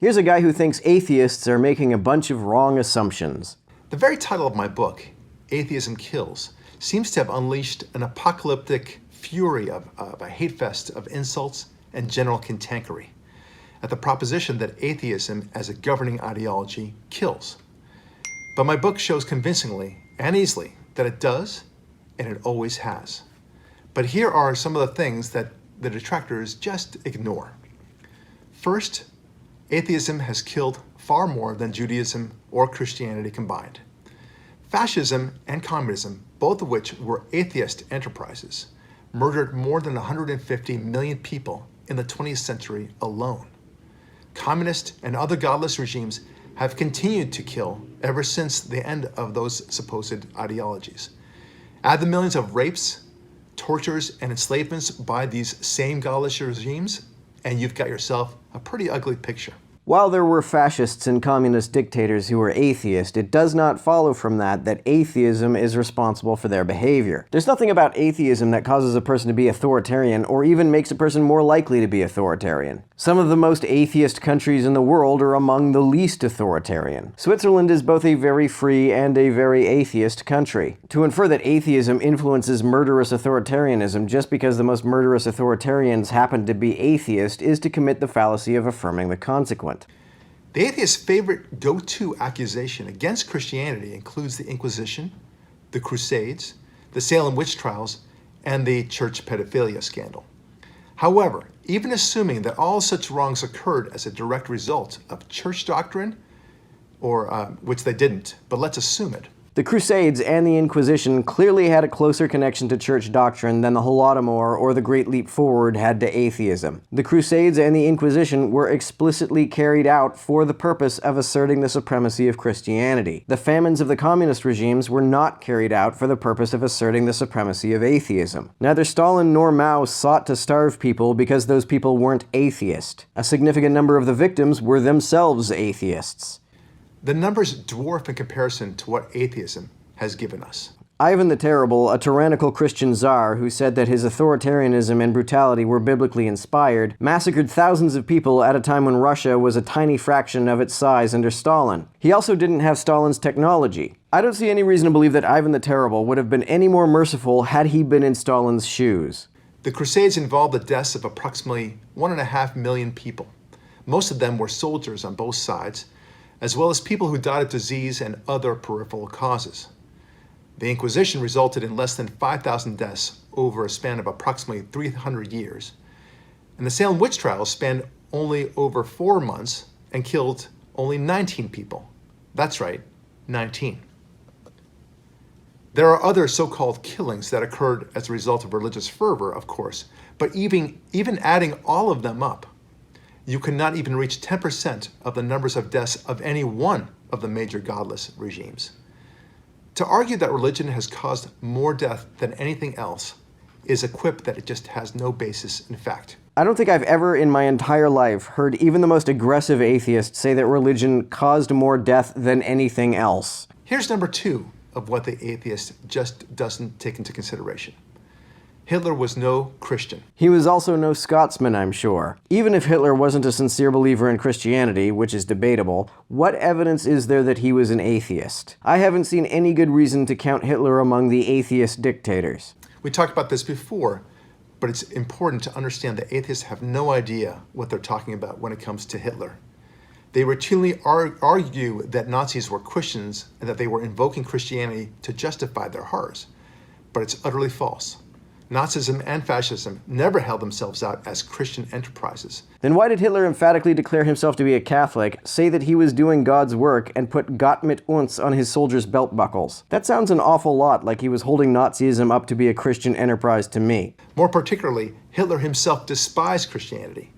Here's a guy who thinks atheists are making a bunch of wrong assumptions. The very title of my book, Atheism Kills, seems to have unleashed an apocalyptic fury of a hate fest of insults and general cantankerity at the proposition that atheism as a governing ideology kills. But my book shows convincingly and easily that it does, and it always has. But here are some of the things that the detractors just ignore. First, atheism has killed far more than Judaism or Christianity combined. Fascism and communism, both of which were atheist enterprises, murdered more than 150 million people in the 20th century alone. Communist and other godless regimes have continued to kill ever since the end of those supposed ideologies. Add the millions of rapes, tortures, and enslavements by these same godless regimes, and you've got yourself a pretty ugly picture. While there were fascists and communist dictators who were atheist, it does not follow from that atheism is responsible for their behavior. There's nothing about atheism that causes a person to be authoritarian or even makes a person more likely to be authoritarian. Some of the most atheist countries in the world are among the least authoritarian. Switzerland is both a very free and a very atheist country. To infer that atheism influences murderous authoritarianism just because the most murderous authoritarians happen to be atheist is to commit the fallacy of affirming the consequent. The atheist's favorite go-to accusation against Christianity includes the Inquisition, the Crusades, the Salem witch trials, and the church pedophilia scandal. However, even assuming that all such wrongs occurred as a direct result of church doctrine, or which they didn't, but let's assume it, the Crusades and the Inquisition clearly had a closer connection to church doctrine than the Holodomor or the Great Leap Forward had to atheism. The Crusades and the Inquisition were explicitly carried out for the purpose of asserting the supremacy of Christianity. The famines of the communist regimes were not carried out for the purpose of asserting the supremacy of atheism. Neither Stalin nor Mao sought to starve people because those people weren't atheist. A significant number of the victims were themselves atheists. The numbers dwarf in comparison to what atheism has given us. Ivan the Terrible, a tyrannical Christian czar who said that his authoritarianism and brutality were biblically inspired, massacred thousands of people at a time when Russia was a tiny fraction of its size under Stalin. He also didn't have Stalin's technology. I don't see any reason to believe that Ivan the Terrible would have been any more merciful had he been in Stalin's shoes. The Crusades involved the deaths of approximately 1.5 million people. Most of them were soldiers on both sides, as well as people who died of disease and other peripheral causes. The Inquisition resulted in less than 5,000 deaths over a span of approximately 300 years, and the Salem witch trials spanned only over 4 months and killed only 19 people. That's right, 19. There are other so-called killings that occurred as a result of religious fervor, of course, but even adding all of them up, you cannot even reach 10% of the numbers of deaths of any one of the major godless regimes. To argue that religion has caused more death than anything else is a quip that it just has no basis in fact. I don't think I've ever in my entire life heard even the most aggressive atheist say that religion caused more death than anything else. Here's number 2 of what the atheist just doesn't take into consideration. Hitler was no Christian. He was also no Scotsman, I'm sure. Even if Hitler wasn't a sincere believer in Christianity, which is debatable, what evidence is there that he was an atheist? I haven't seen any good reason to count Hitler among the atheist dictators. We talked about this before, but it's important to understand that atheists have no idea what they're talking about when it comes to Hitler. They routinely argue that Nazis were Christians and that they were invoking Christianity to justify their horrors, but it's utterly false. Nazism and fascism never held themselves out as Christian enterprises. Then why did Hitler emphatically declare himself to be a Catholic, say that he was doing God's work, and put Gott mit uns on his soldiers' belt buckles? That sounds an awful lot like he was holding Nazism up to be a Christian enterprise to me. More particularly, Hitler himself despised Christianity.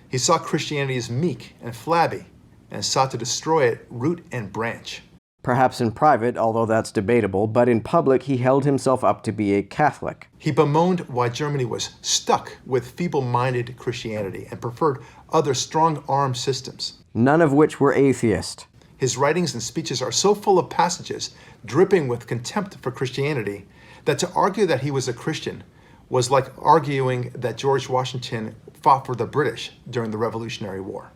He saw Christianity as meek and flabby, and sought to destroy it root and branch. Perhaps in private, although that's debatable, but in public he held himself up to be a Catholic. He bemoaned why Germany was stuck with feeble-minded Christianity and preferred other strong-arm systems, none of which were atheist. His writings and speeches are so full of passages dripping with contempt for Christianity that to argue that he was a Christian was like arguing that George Washington fought for the British during the Revolutionary War.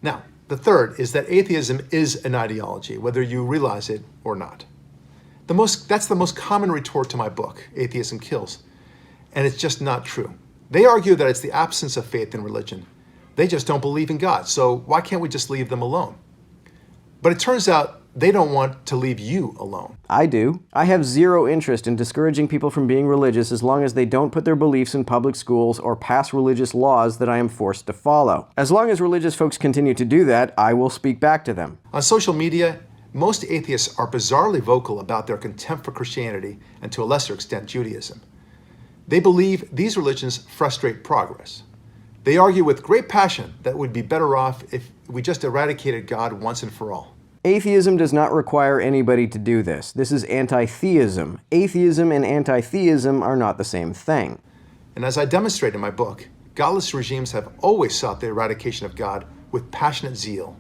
Now, the third is that atheism is an ideology, whether you realize it or not. That's the most common retort to my book, Atheism Kills, and it's just not true. They argue that it's the absence of faith in religion. They just don't believe in God, so why can't we just leave them alone? But it turns out they don't want to leave you alone. I do. I have zero interest in discouraging people from being religious as long as they don't put their beliefs in public schools or pass religious laws that I am forced to follow. As long as religious folks continue to do that, I will speak back to them. On social media, most atheists are bizarrely vocal about their contempt for Christianity and to a lesser extent Judaism. They believe these religions frustrate progress. They argue with great passion that we'd be better off if we just eradicated God once and for all. Atheism does not require anybody to do this. This is anti-theism. Atheism and anti-theism are not the same thing. And as I demonstrate in my book, godless regimes have always sought the eradication of God with passionate zeal,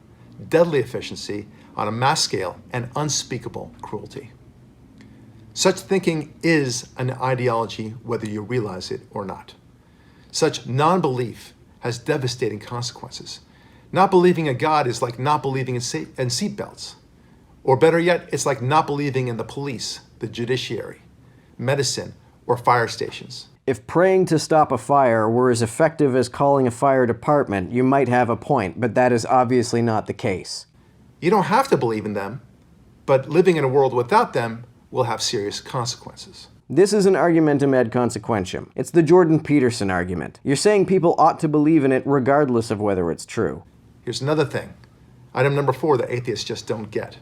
deadly efficiency, on a mass scale, and unspeakable cruelty. Such thinking is an ideology whether you realize it or not. Such non-belief has devastating consequences. Not believing in God is like not believing in seatbelts. Or better yet, it's like not believing in the police, the judiciary, medicine, or fire stations. If praying to stop a fire were as effective as calling a fire department, you might have a point, but that is obviously not the case. You don't have to believe in them, but living in a world without them will have serious consequences. This is an argumentum ad consequentiam. It's the Jordan Peterson argument. You're saying people ought to believe in it regardless of whether it's true. Here's another thing. Item number 4 that atheists just don't get.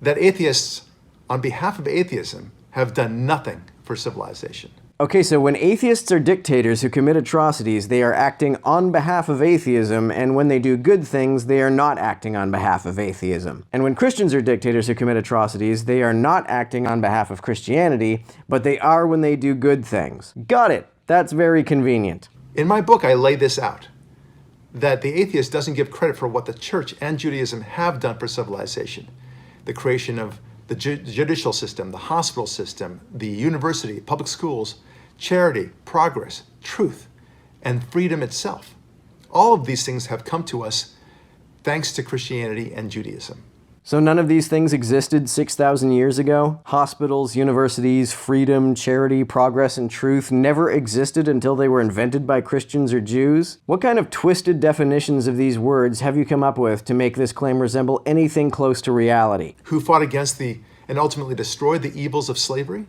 That atheists, on behalf of atheism, have done nothing for civilization. Okay, so when atheists are dictators who commit atrocities, they are acting on behalf of atheism, and when they do good things, they are not acting on behalf of atheism. And when Christians are dictators who commit atrocities, they are not acting on behalf of Christianity, but they are when they do good things. Got it. That's very convenient. In my book, I lay this out, that the atheist doesn't give credit for what the church and Judaism have done for civilization. The creation of the judicial system, the hospital system, the university, public schools, charity, progress, truth, and freedom itself. All of these things have come to us thanks to Christianity and Judaism. So none of these things existed 6,000 years ago? Hospitals, universities, freedom, charity, progress, and truth never existed until they were invented by Christians or Jews? What kind of twisted definitions of these words have you come up with to make this claim resemble anything close to reality? Who fought against and ultimately destroyed the evils of slavery?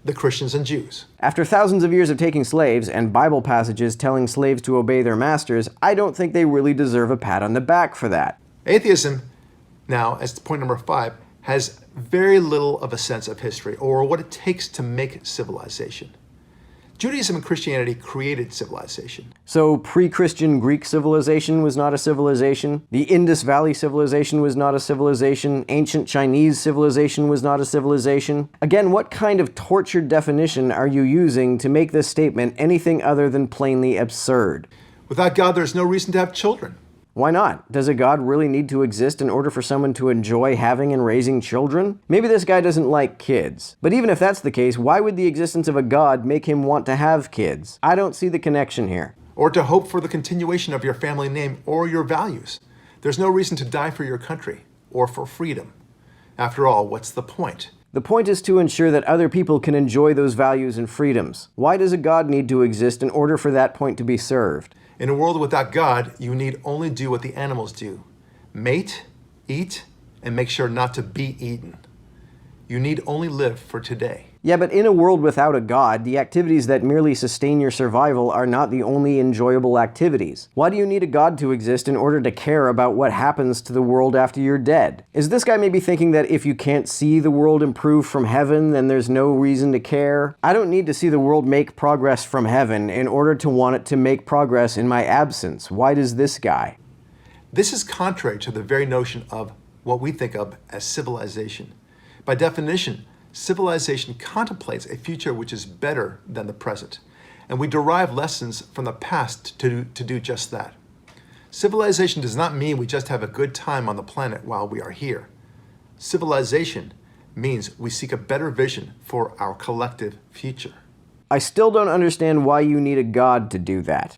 The Christians and Jews. After thousands of years of taking slaves and Bible passages telling slaves to obey their masters, I don't think they really deserve a pat on the back for that. Atheism, now, as point number 5, has very little of a sense of history or what it takes to make civilization. Judaism and Christianity created civilization. So pre-Christian Greek civilization was not a civilization? The Indus Valley civilization was not a civilization? Ancient Chinese civilization was not a civilization? Again, what kind of tortured definition are you using to make this statement anything other than plainly absurd? Without God, there's no reason to have children. Why not? Does a God really need to exist in order for someone to enjoy having and raising children? Maybe this guy doesn't like kids. But even if that's the case, why would the existence of a God make him want to have kids? I don't see the connection here. Or to hope for the continuation of your family name or your values. There's no reason to die for your country or for freedom. After all, what's the point? The point is to ensure that other people can enjoy those values and freedoms. Why does a God need to exist in order for that point to be served? In a world without God, you need only do what the animals do. Mate, eat, and make sure not to be eaten. You need only live for today. Yeah, but in a world without a God, the activities that merely sustain your survival are not the only enjoyable activities. Why do you need a God to exist in order to care about what happens to the world after you're dead? Is this guy maybe thinking that if you can't see the world improve from heaven, then there's no reason to care? I don't need to see the world make progress from heaven in order to want it to make progress in my absence. Why does this guy? This is contrary to the very notion of what we think of as civilization. By definition, civilization contemplates a future which is better than the present, and we derive lessons from the past to do just that. Civilization does not mean we just have a good time on the planet while we are here. Civilization means we seek a better vision for our collective future. I still don't understand why you need a God to do that.